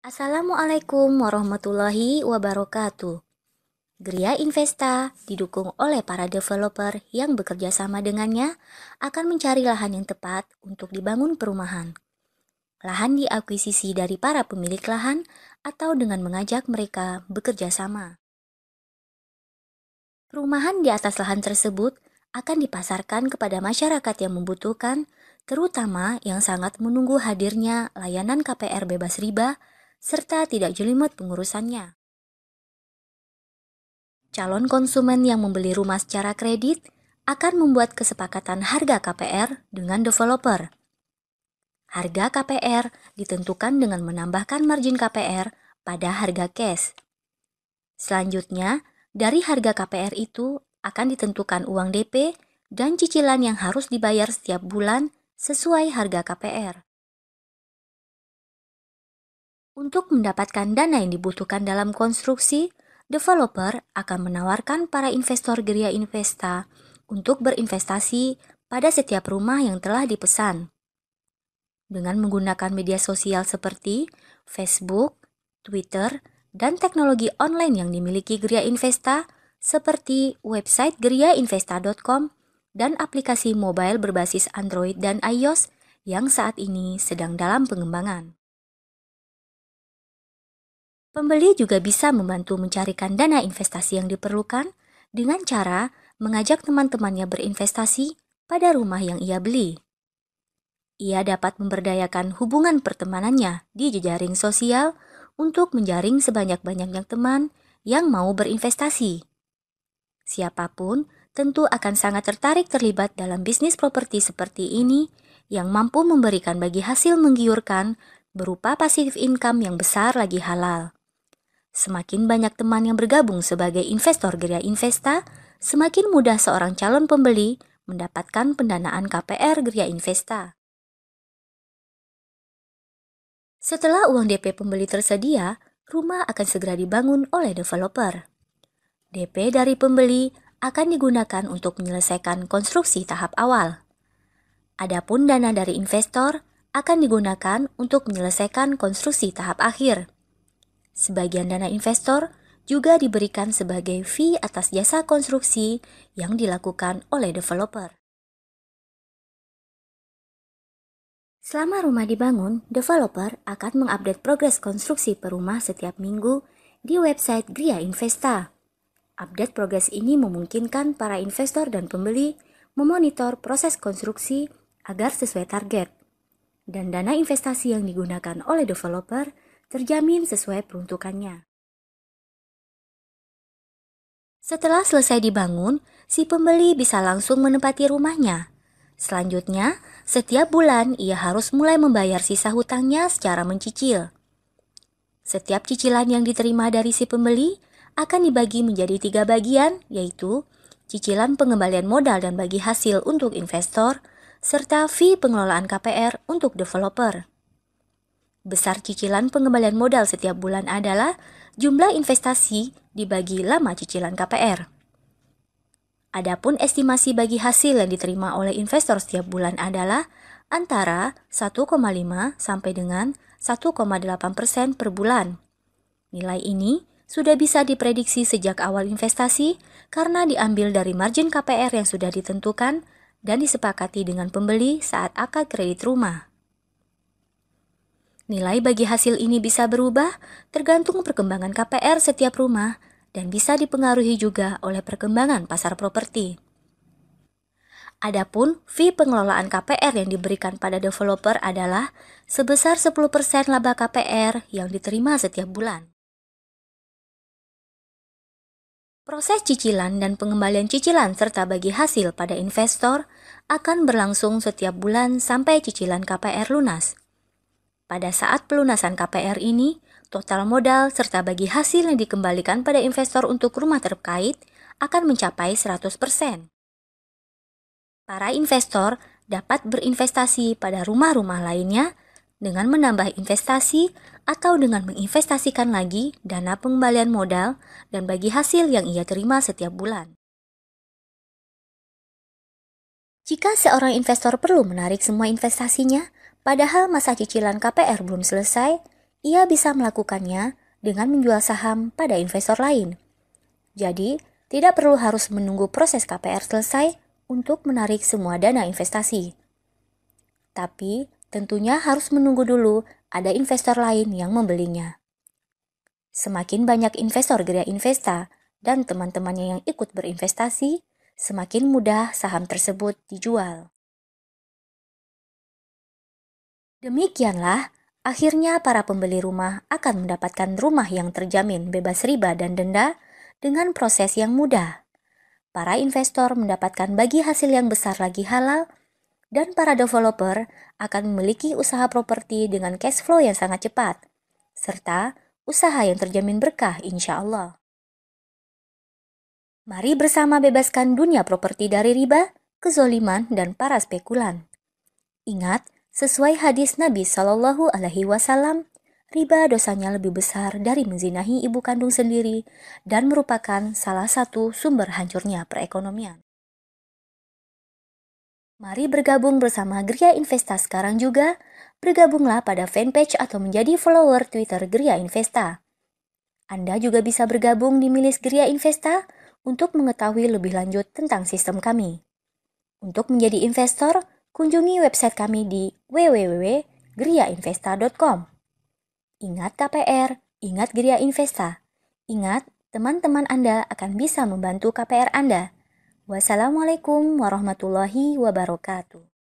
Assalamualaikum warahmatullahi wabarakatuh. Gria Investa didukung oleh para developer yang bekerja sama dengannya akan mencari lahan yang tepat untuk dibangun perumahan. Lahan diakuisisi dari para pemilik lahan atau dengan mengajak mereka bekerja sama. Perumahan di atas lahan tersebut akan dipasarkan kepada masyarakat yang membutuhkan, terutama yang sangat menunggu hadirnya layanan KPR bebas riba serta tidak jelimet pengurusannya. Calon konsumen yang membeli rumah secara kredit akan membuat kesepakatan harga KPR dengan developer. Harga KPR ditentukan dengan menambahkan margin KPR pada harga cash. Selanjutnya, dari harga KPR itu akan ditentukan uang DP dan cicilan yang harus dibayar setiap bulan sesuai harga KPR. Untuk mendapatkan dana yang dibutuhkan dalam konstruksi, developer akan menawarkan para investor Gria Investa untuk berinvestasi pada setiap rumah yang telah dipesan. Dengan menggunakan media sosial seperti Facebook, Twitter, dan teknologi online yang dimiliki Gria Investa seperti website griainvesta.com dan aplikasi mobile berbasis Android dan iOS yang saat ini sedang dalam pengembangan. Pembeli juga bisa membantu mencarikan dana investasi yang diperlukan dengan cara mengajak teman-temannya berinvestasi pada rumah yang ia beli. Ia dapat memberdayakan hubungan pertemanannya di jejaring sosial untuk menjaring sebanyak-banyaknya teman yang mau berinvestasi. Siapapun tentu akan sangat tertarik terlibat dalam bisnis properti seperti ini yang mampu memberikan bagi hasil menggiurkan berupa passive income yang besar lagi halal. Semakin banyak teman yang bergabung sebagai investor Gria Investa, semakin mudah seorang calon pembeli mendapatkan pendanaan KPR Gria Investa. Setelah uang DP pembeli tersedia, rumah akan segera dibangun oleh developer. DP dari pembeli akan digunakan untuk menyelesaikan konstruksi tahap awal. Adapun dana dari investor akan digunakan untuk menyelesaikan konstruksi tahap akhir. Sebagian dana investor juga diberikan sebagai fee atas jasa konstruksi yang dilakukan oleh developer. Selama rumah dibangun, developer akan mengupdate progres konstruksi per rumah setiap minggu di website Gria Investa. Update progres ini memungkinkan para investor dan pembeli memonitor proses konstruksi agar sesuai target. Dan dana investasi yang digunakan oleh developer terjamin sesuai peruntukannya. Setelah selesai dibangun, si pembeli bisa langsung menempati rumahnya. Selanjutnya, setiap bulan ia harus mulai membayar sisa hutangnya secara mencicil. Setiap cicilan yang diterima dari si pembeli akan dibagi menjadi 3 bagian, yaitu cicilan pengembalian modal dan bagi hasil untuk investor, serta fee pengelolaan KPR untuk developer. Besar cicilan pengembalian modal setiap bulan adalah jumlah investasi dibagi lama cicilan KPR. Adapun estimasi bagi hasil yang diterima oleh investor setiap bulan adalah antara 1,5 sampai dengan 1,8% per bulan. Nilai ini sudah bisa diprediksi sejak awal investasi karena diambil dari margin KPR yang sudah ditentukan dan disepakati dengan pembeli saat akad kredit rumah. Nilai bagi hasil ini bisa berubah tergantung perkembangan KPR setiap rumah dan bisa dipengaruhi juga oleh perkembangan pasar properti. Adapun fee pengelolaan KPR yang diberikan pada developer adalah sebesar 10% laba KPR yang diterima setiap bulan. Proses cicilan dan pengembalian cicilan serta bagi hasil pada investor akan berlangsung setiap bulan sampai cicilan KPR lunas. Pada saat pelunasan KPR ini, total modal serta bagi hasil yang dikembalikan pada investor untuk rumah terkait akan mencapai 100%. Para investor dapat berinvestasi pada rumah-rumah lainnya dengan menambah investasi atau dengan menginvestasikan lagi dana pengembalian modal dan bagi hasil yang ia terima setiap bulan. Jika seorang investor perlu menarik semua investasinya, padahal masa cicilan KPR belum selesai, Ia bisa melakukannya dengan menjual saham pada investor lain. Jadi, tidak perlu harus menunggu proses KPR selesai untuk menarik semua dana investasi. Tapi, tentunya harus menunggu dulu ada investor lain yang membelinya. Semakin banyak investor Gria Investa dan teman-temannya yang ikut berinvestasi, semakin mudah saham tersebut dijual. Demikianlah, akhirnya para pembeli rumah akan mendapatkan rumah yang terjamin bebas riba dan denda dengan proses yang mudah. Para investor mendapatkan bagi hasil yang besar lagi halal, dan para developer akan memiliki usaha properti dengan cash flow yang sangat cepat, serta usaha yang terjamin berkah insya Allah. Mari bersama bebaskan dunia properti dari riba, kezoliman, dan para spekulan. Ingat, sesuai hadis Nabi Shallallahu Alaihi Wasallam, riba dosanya lebih besar dari menzinahi ibu kandung sendiri dan merupakan salah satu sumber hancurnya perekonomian. Mari bergabung bersama Gria Investa sekarang juga. Bergabunglah pada fanpage atau menjadi follower Twitter Gria Investa. Anda juga bisa bergabung di milis Gria Investa untuk mengetahui lebih lanjut tentang sistem kami. Untuk menjadi investor, kunjungi website kami di www.griainvesta.com. Ingat KPR, ingat Gria Investa. Ingat, teman-teman Anda akan bisa membantu KPR Anda. Wassalamualaikum warahmatullahi wabarakatuh.